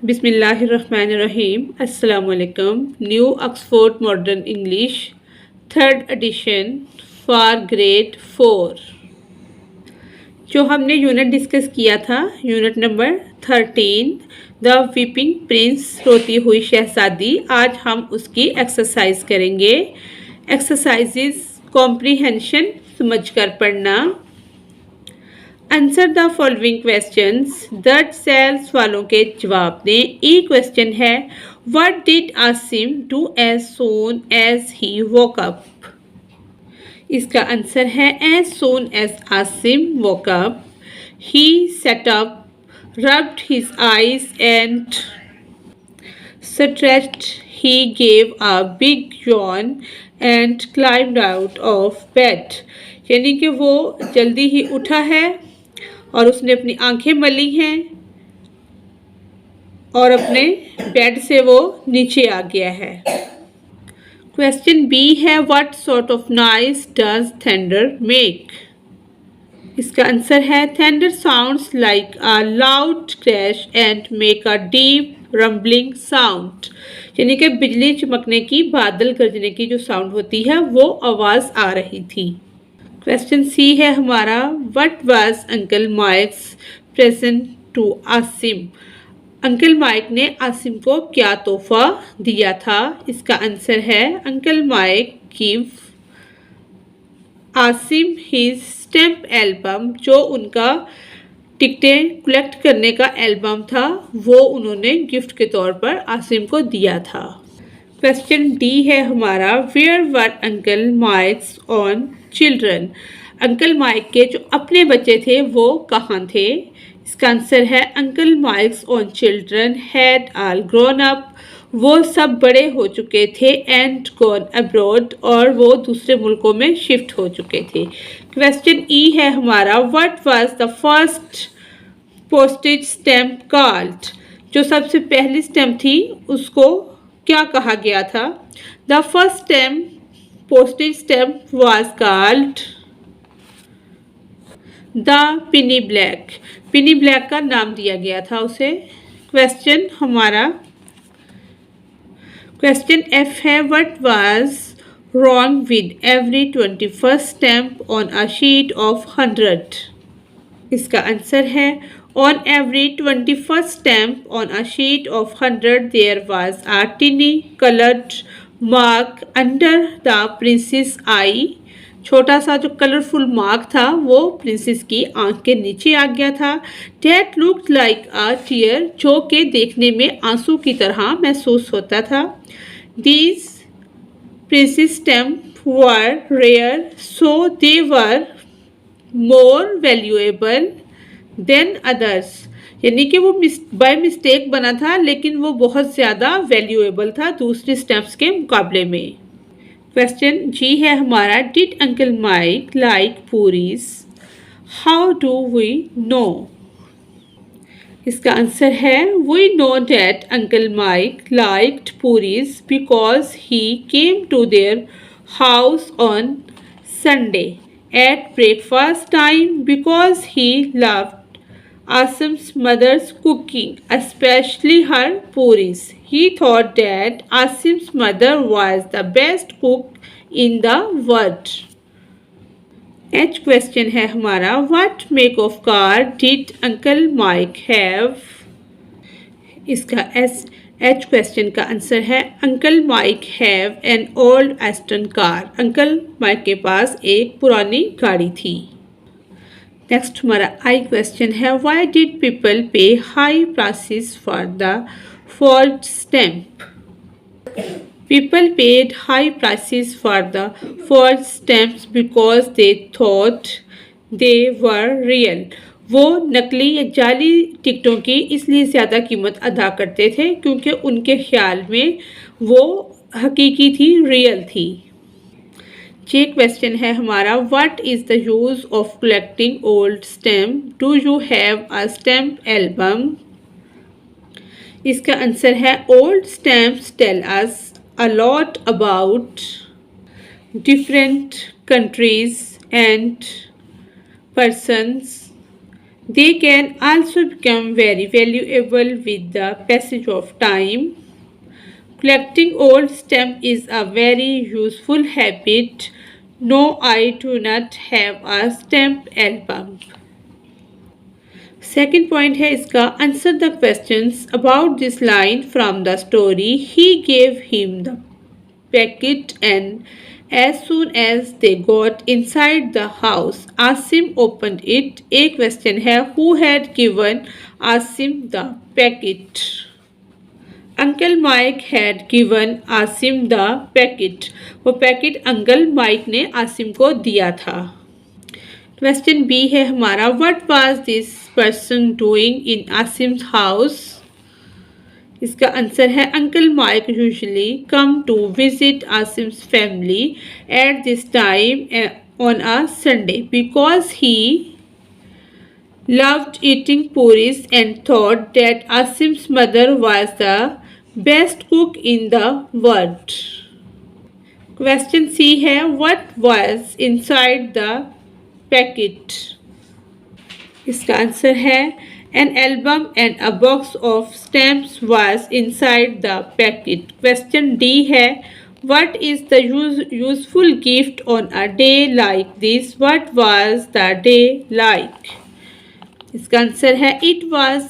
बिस्मिल्लाहिर्रहमानिर्रहीम अस्सलाम वालेकुम। New Oxford modern English third edition for grade 4 जो हमने यूनिट डिस्कस किया था, unit number 13 the weeping Prince रोती हुई शहजादी। आज हम उसकी एक्सरसाइज करेंगे। एक्सरसाइजेस कॉम्प्रीहेंशन समझकर पढ़ना। Answer the following questions. दैट सेल्स वालों के जवाब दें। ई क्वेश्चन है what did Asim do as soon as he woke up. इसका आंसर है as soon as Asim woke up he sat up, rubbed his eyes and stretched. He gave a big yawn and climbed out of bed. यानी कि वो जल्दी ही उठा है और उसने अपनी आंखें मली हैं और अपने बेड से वो नीचे आ गया है। क्वेश्चन बी है what sort of noise does thunder make. इसका आंसर है thunder sounds like a loud crash and make a deep rambling sound. यानी कि बिजली चमकने की, बादल गरजने की जो साउंड होती है वो आवाज़ आ रही थी। क्वेश्चन सी है हमारा what was uncle Mike's present to Asim. Uncle Mike ने आसिम को क्या तोहफा दिया था। इसका आंसर है uncle mic give Asim his stamp album. जो उनका टिकटें कलेक्ट करने का एल्बम था वो उन्होंने गिफ्ट के तौर पर आसिम को दिया था। क्वेश्चन डी है हमारा where were uncle Mike's own children. Uncle Mike के जो अपने बच्चे थे वो कहाँ थे। इसका आंसर है uncle Mike's own children had all grown up. वो सब बड़े हो चुके थे एंड गॉन अब्रॉड, और वो दूसरे मुल्कों में शिफ्ट हो चुके थे। क्वेश्चन ई है हमारा what was the first postage stamp called. जो सबसे पहली स्टैम्प थी उसको क्या कहा गया था। The first stamp postage stamp was called the Penny Black. Penny Black का नाम दिया गया था उसे। क्वेश्चन हमारा क्वेश्चन एफ है what was wrong with every 21st stamp on a sheet of 100। इसका आंसर है on every 21st stamp on a sheet of 100 there was a tiny coloured mark under the princess eye. छोटा सा जो colourful mark था वो princess की आंख के नीचे आ गया था। That looked like a tear, जो कि देखने में आंसू की तरह महसूस होता था। These princess stamp were rare so they were more valuable than others. यानी कि वो बाय मिस्टेक बना था लेकिन वो बहुत ज़्यादा वैल्यूएबल था दूसरी स्टैम्प्स के मुकाबले में। क्वेश्चन जी है हमारा did uncle Mike like puris. How do we know. इसका आंसर है we know that uncle Mike liked puris because he came to their house on Sunday at breakfast time because he loved Asim's mother's cooking, especially her puris. He thought that Asim's mother was the best cook in the world. H question है हमारा what make of car did Uncle Mike have? इसका H question का answer है uncle mic have an old Aston car. Uncle Mike के पास एक पुरानी गाड़ी थी। नेक्स्ट हमारा आई क्वेश्चन है व्हाई डिड पीपल पे high prices for the fault stamp. People paid high prices for the fault stamps because they thought they were real. वो नकली या जाली टिकटों की इसलिए ज़्यादा कीमत अदा करते थे क्योंकि उनके ख्याल में वो हकीकी थी, रियल थी। ये क्वेश्चन है हमारा what is the use of collecting old stamp. Do you have a stamp album. इसका आंसर है old stamps tell us a lot about different countries and persons They can also become very valuable with the passage of time. Collecting old stamps is a very useful habit. No, I do not have a stamp album. Second point है इसका answer the questions about this line from the story he gave him the packet and as soon as they got inside the house Asim opened it. A question है who had given Asim the packet? Uncle Mike had given Asim the packet. वो packet uncle Mike ने आसिम को दिया था. Question B है हमारा what was this person doing in Asim's house. इसका answer है uncle Mike usually come to visit Asim's family at this time on a Sunday because he loved eating puris and thought that Asim's mother was the best cook in the world. Question C है what was inside the packet? इसका answer है an album and a box of stamps was inside the packet. Question D है what is the useful gift on a day like this? What was the day like? इसका answer है it was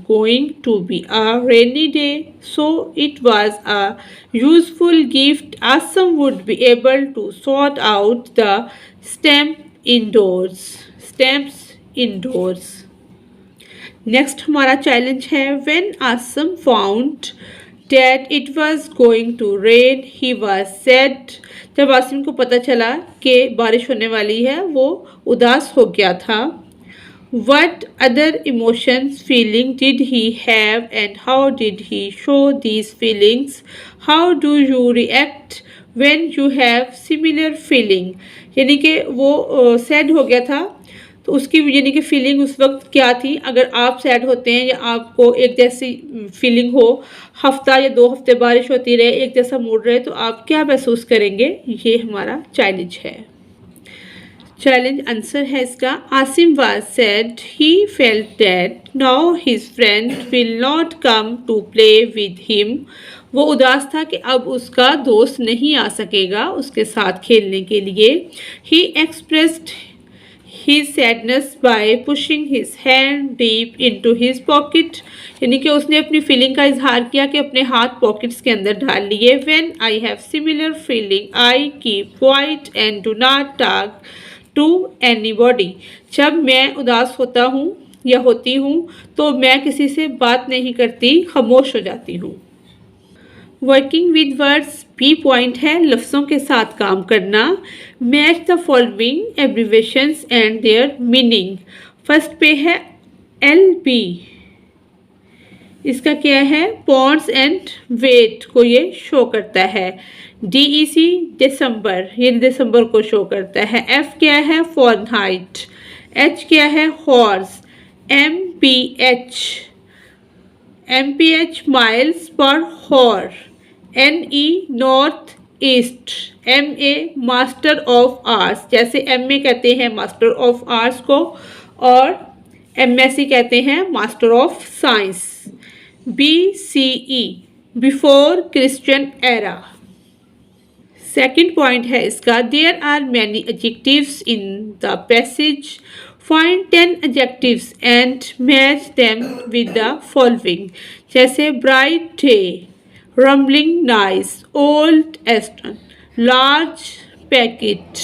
going to be a rainy day so it was a useful gift Asim would be able to sort out the stamps indoors. Next हमारा challenge है when Asim found that it was going to rain he was sad. जब आसिम को पता चला कि बारिश होने वाली है वो उदास हो गया था. What other emotions, feeling did he have and how did he show these feelings? How do you react when you have similar feeling? यानी कि वो सैड हो गया था तो उसकी यानी कि फीलिंग उस वक्त क्या थी. अगर आप सैड होते हैं या आपको एक जैसी फीलिंग हो हफ्ता या 2 हफ्ते बारिश होती रहे एक जैसा मूड रहे तो आप क्या महसूस करेंगे. ये हमारा चैलेंज है. चैलेंज आंसर है इसका Asim was sad he felt that now his friend will not come to play with him. वो उदास था कि अब उसका दोस्त नहीं आ सकेगा उसके साथ खेलने के लिए. ही expressed his sadness by pushing his hand deep into his pocket. यानी कि उसने अपनी फीलिंग का इजहार किया कि अपने हाथ पॉकेट्स के अंदर डाल लिए. When I have similar feeling I keep quiet and do not talk to anybody. जब मैं उदास होता हूँ या होती हूँ तो मैं किसी से बात नहीं करती खामोश हो जाती हूँ. Working with words B point है लफ्ज़ों के साथ काम करना. Match the following abbreviations and their meaning. First पे है एल बी. इसका क्या है पॉन्ड्स एंड वेट को ये शो करता है. DEC दिसंबर ये दिसंबर को शो करता है. F क्या है फॉरेनहाइट. H क्या है horse. MPH miles per hour. NE north east. MA master of arts जैसे MA कहते हैं मास्टर ऑफ आर्ट्स को और MSc कहते हैं master of science. BCE before Christian era. Second point है इसका there are many adjectives in the passage. Find 10 adjectives and match them with the following. जैसे bright day, rumbling nice, old Aston, large packet,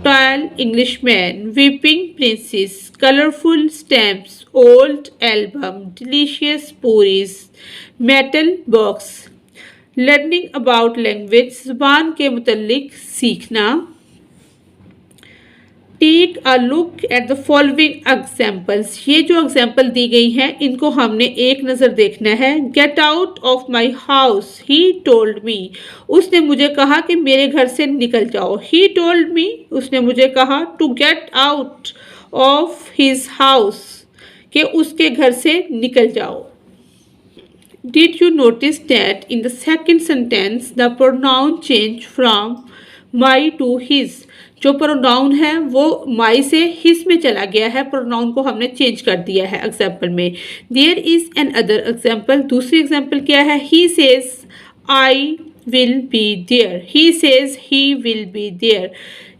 tall Englishman, weeping princess, colourful stamps, old album, delicious puris, metal box. Learning about language ज़ुबान के मुतल्लिक सीखना. Take a look at the following examples. ये जो example दी गई हैं इनको हमने एक नज़र देखना है. Gate out of my house he told मी. उसने मुझे कहा कि मेरे घर से निकल जाओ. ही टोल्ड मी उसने मुझे कहा to get out of his house कि उसके घर से निकल जाओ. Did you notice that in the second sentence the pronoun changed from my to his. जो प्रोनाउन है वो माई से हिज में चला गया है, प्रोनाउन को हमने चेंज कर दिया है एग्जाम्पल में। There is another example, दूसरी एग्जाम्पल क्या है? He says I will be there, he says he will be there.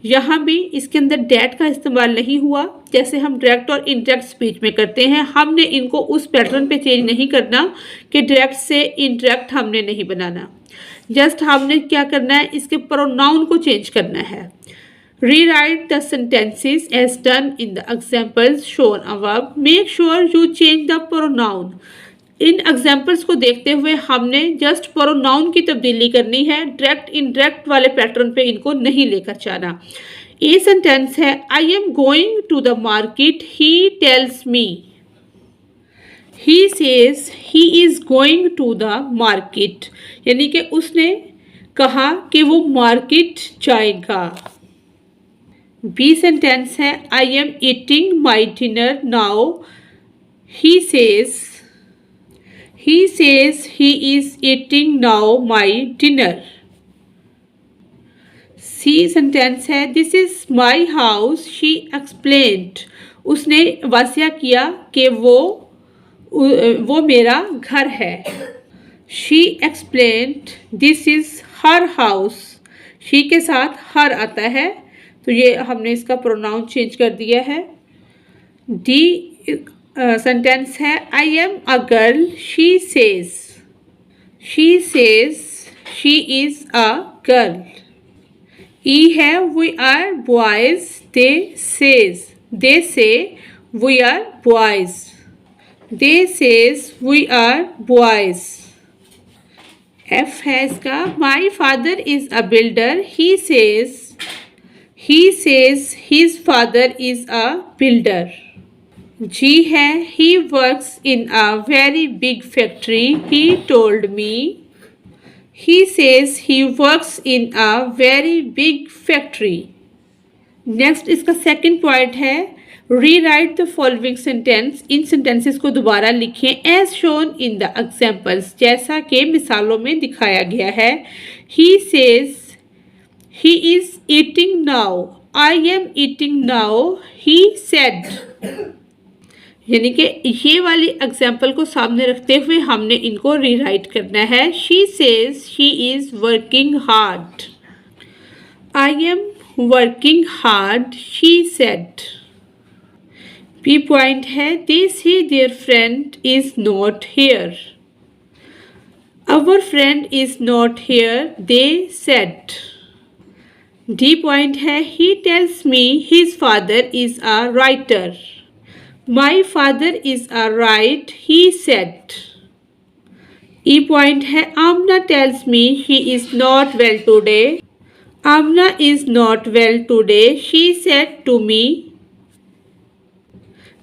यहाँ भी इसके अंदर डैट का इस्तेमाल नहीं हुआ, जैसे हम डायरेक्ट और इनडायरेक्ट स्पीच में करते हैं। हमने इनको उस पैटर्न पे चेंज नहीं करना कि डायरेक्ट से इनडायरेक्ट हमने नहीं बनाना, जस्ट हमने क्या करना है, इसके प्रोनाउन को चेंज करना है। Rewrite the sentences as done in the examples shown above. Make sure you change the pronoun. In examples को देखते हुए हमने जस्ट प्रोनाउन की तब्दीली करनी है, डायरेक्ट इनडायरेक्ट वाले पैटर्न पे इनको नहीं लेकर जाना। ये सेंटेंस है, I am going to the market, he tells me. He says he is going to the market, यानी कि उसने कहा कि वो मार्केट जाएगा। बी सेंटेंस है, I am eating my dinner now, he says he is eating now my dinner. C sentence है, this is my house, she explained. उसने वासिया किया कि वो मेरा घर है। She explained this is her house, she के साथ हर आता है, तो ये हमने इसका प्रोनाउन चेंज कर दिया है। डी सेंटेंस है, I am a girl, she says she is a girl. E है, we are boys, they say we are boys, they say we are boys. F है इसका, my father is a builder, he says his father is a builder. G है, he works in a very big factory, he told me, he says he works in a very big factory. Next इसका second point है, rewrite the following sentence. इन sentences को दोबारा लिखें as shown in the examples, जैसा कि मिसालों में दिखाया गया है। He says he is eating now, I am eating now, he said. यानी कि ये वाली एग्जाम्पल को सामने रखते हुए हमने इनको रीराइट करना है। She says she is working hard, I am working hard, she said. B point है, they say their friend is not here, our friend is not here, they said. D point है, he tells me his father is a writer, my father is a right, he said. E point है, Aamna tells me he is not well today, Aamna is not well today, she said to me.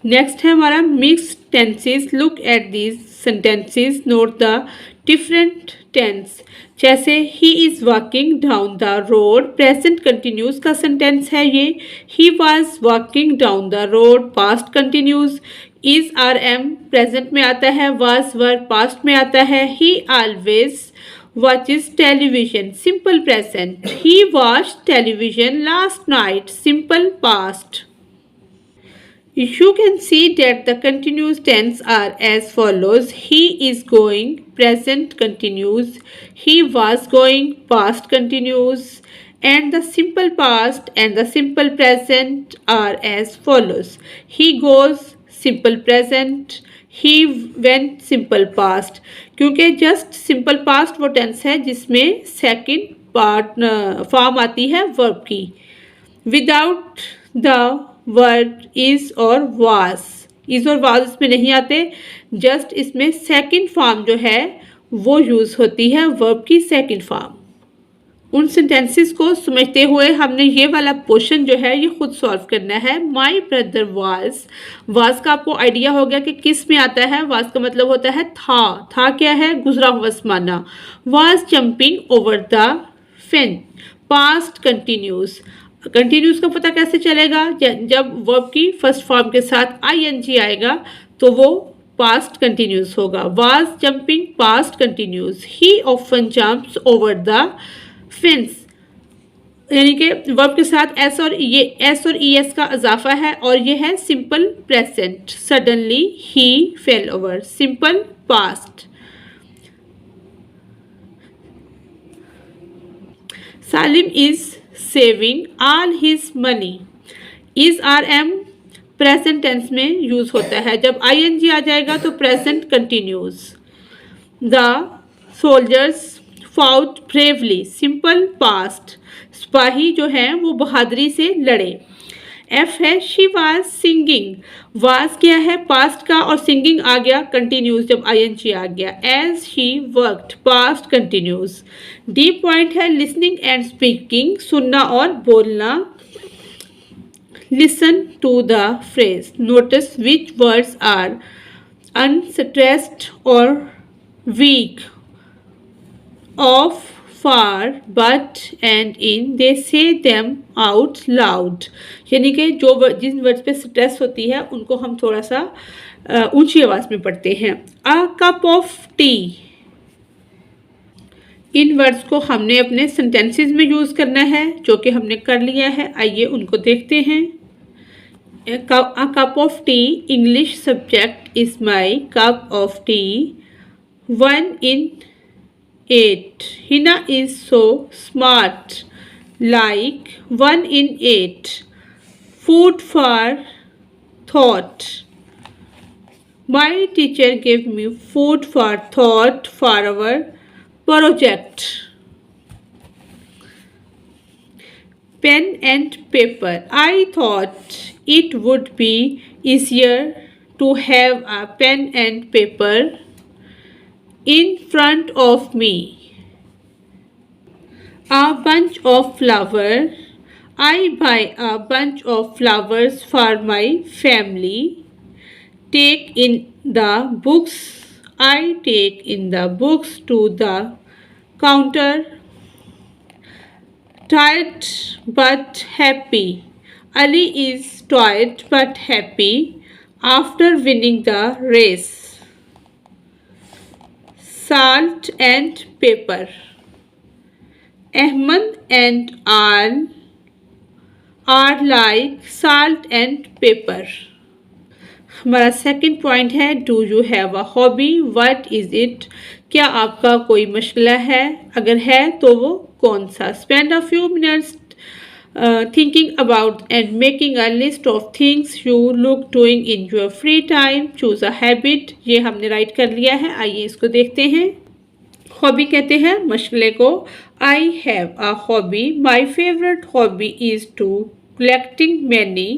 Next है हमारा mixed tenses. Look at these sentences, note the different tense. जैसे he is walking down the road, present continuous का sentence है ये। He was walking down the road, past continuous. Is are am present में आता है, was were past में आता है। He always watches television, simple present. He watch television last night, simple past. You can see that the continuous tense are as follows. He is going, present continuous. He was going, past continuous. And the simple past and the simple present are as follows. He goes, simple present. He went, simple past. क्योंकि just simple past वो tense है जिसमें second part form आती है verb की, without the word is और was. Is और was इसमें नहीं आते, जस्ट इसमें सेकंड फॉर्म जो है वो यूज़ होती है, वर्ब की सेकंड फॉर्म। उन सेंटेंसेस को समझते हुए हमने ये वाला पोर्शन जो है ये खुद सॉल्व करना है। माई ब्रदर वाज का आपको आइडिया हो गया कि किस में आता है। वाज का मतलब होता है था क्या है, गुजरा हुआ ज़माना। Was jumping over the fence, past continuous. Continuous का पता कैसे चलेगा? जब वर्ब की फर्स्ट फॉर्म के साथ आईएनजी आएगा तो वो पास्ट कंटिन्यूस होगा। Was jumping, past continuous. He often jumps over the fence, यानी कि वर्ब के साथ एस और ईएस का इजाफा है और ये है simple present. Suddenly he fell over, simple past. Salim is saving all his money. Is are am present tense में यूज होता है। जब आईएनजी आ जाएगा तो present continuous. The soldiers fought bravely, simple past. सिपाही जो हैं वो बहादुरी से लड़े। एफ है शी वाज सिंगिंग। वाज क्या है पास्ट का और सिंगिंग आ गया कंटिन्यूज जब आईएनजी आ गया। As she worked, past continuous. The point है लिसनिंग एंड स्पीकिंग, सुनना और बोलना। Listen to the phrase. Notice which words are unstressed or weak. Of, far, but and in. They say them out loud. यानी कि जिन words पे stress होती है उनको हम थोड़ा सा ऊंची आवाज में पढ़ते हैं। A cup of tea. In words को हमने अपने सेंटेंसेस में यूज करना है जो कि हमने कर लिया है। आइए उनको देखते हैं। A cup of tea. English subject is my cup of tea. 1 in 8. Hina is so smart. Like 1 in 8. Food for thought. My teacher gave me food for thought for our project. Pen and paper. I thought it would be easier to have a pen and paper in front of me. A bunch of flowers. I buy a bunch of flowers for my family. Take in the books. I take in the books to the counter. Tired but happy. Ali is tired but happy after winning the race. Salt and pepper. Ahmed and all are like salt and pepper. हमारा second point है do you have a hobby, what is it. क्या आपका कोई मशगला है, अगर है तो वो कौन सा। Spend a few minutes thinking about and making a list of things you look doing in your free time. Choose a habit, ये हमने राइट कर लिया है। आइए इसको देखते हैं। हॉबी कहते हैं मशगले को। I have a hobby, my favourite hobby is to collecting many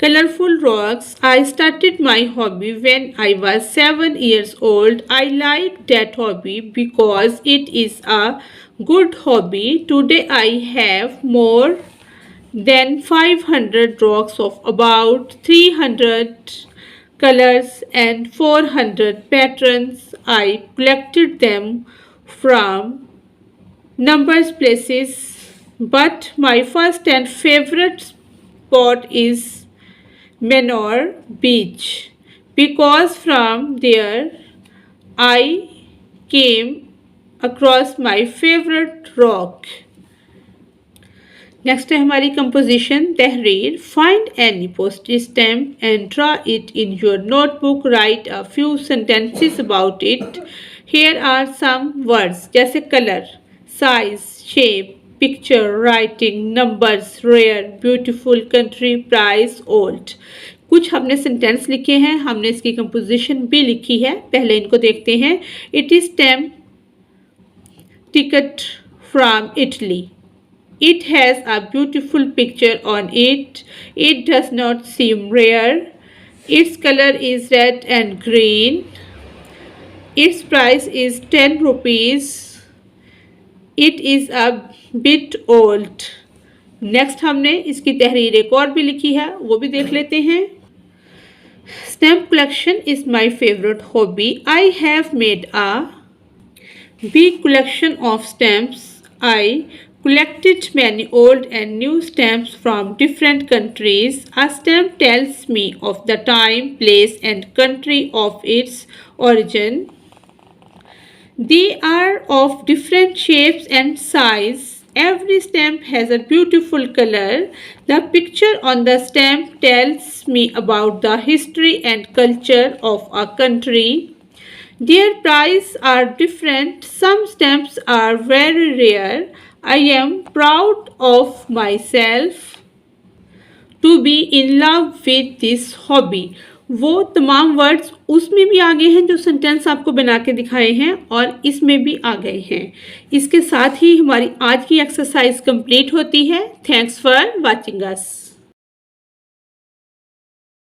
colorful rocks. I started my hobby when I was 7 years old. I like that hobby because it is a good hobby. Today I have more than 500 rocks of about 300 colors and 400 patterns. I collected them from numerous places, but my first and favorite spot is Manor Beach because from there I came across my favorite rock. Next है हमारी composition तहरीर। Find any postage stamp and draw it in your notebook. Write a few sentences about it. Here are some words जैसे colour, size, shape, picture, writing, numbers, rare, beautiful, country, price, old. कुछ हमने sentence लिखे हैं, हमने इसकी composition भी लिखी है। पहले इनको देखते हैं। It is stamp ticket from Italy. It has a beautiful picture on it. It does not seem rare. Its color is red and green. Its price is 10 rupees. It is a bit old. Next हमने इसकी तहरीर एक और भी लिखी है, वो भी देख लेते हैं। Stamp collection is my favorite hobby. I have made a big collection of stamps. I collected many old and new stamps from different countries. A stamp tells me of the time, place, and country of its origin. They are of different shapes and size Every stamp has a beautiful color. The picture on the stamp tells me about the history and culture of a country. Their prices are different. Some stamps are very rare. I am proud of myself to be in love with this hobby. वो तमाम words उसमें भी आ गए हैं जो sentence आपको बना के दिखाए हैं और इसमें भी आ गए हैं। इसके साथ ही हमारी आज की एक्सरसाइज कंप्लीट होती है। Thanks for watching us.